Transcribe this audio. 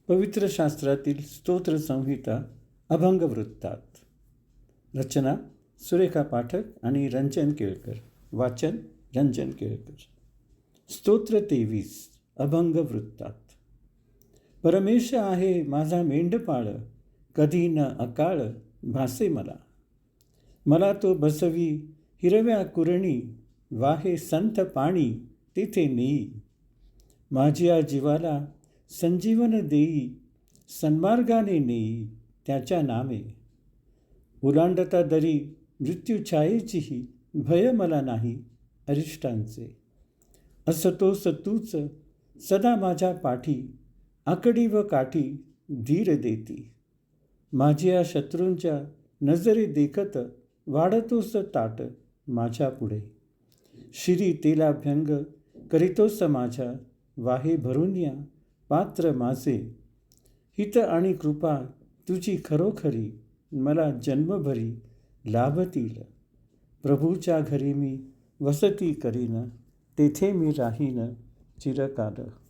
पवित्र शास्त्रातील स्तोत्र संहिता अभंगवृत्तात. रचना सुरेखा पाठक आणि रंजन केळकर. वाचन रंजन केळकर. स्तोत्र 23 अभंगवृत्तात. परमेश आहे माझा मेंढपाळ, कधी न अकाळ भासे मला. मला तो बसवी हिरव्या कुरणी, वाहे संथ पाणी तिथे नेई. माझ्या जीवाला संजीवन देई, सन्मार्गाने नेई त्याच्या नामे. ओलांडता दरी मृत्यू छायेचीही, भय मला नाही अरिष्टांचे. असतोस तूच सदा माझ्या पाठी, आकडी व काठी धीर देती. माझ्या शत्रूंच्या नजरे देखत, वाढतोस ताट माझ्या पुढे. शिरी तेलाभ्यंग करीतोस माझ्या, वाहे भरून या पात्र माझे. हित आणि कृपा तुझी खरोखरी, मला जन्मभरी लाभतील. प्रभूच्या घरी मी वसती करीन, तेथे मी राहीन चिरकाल.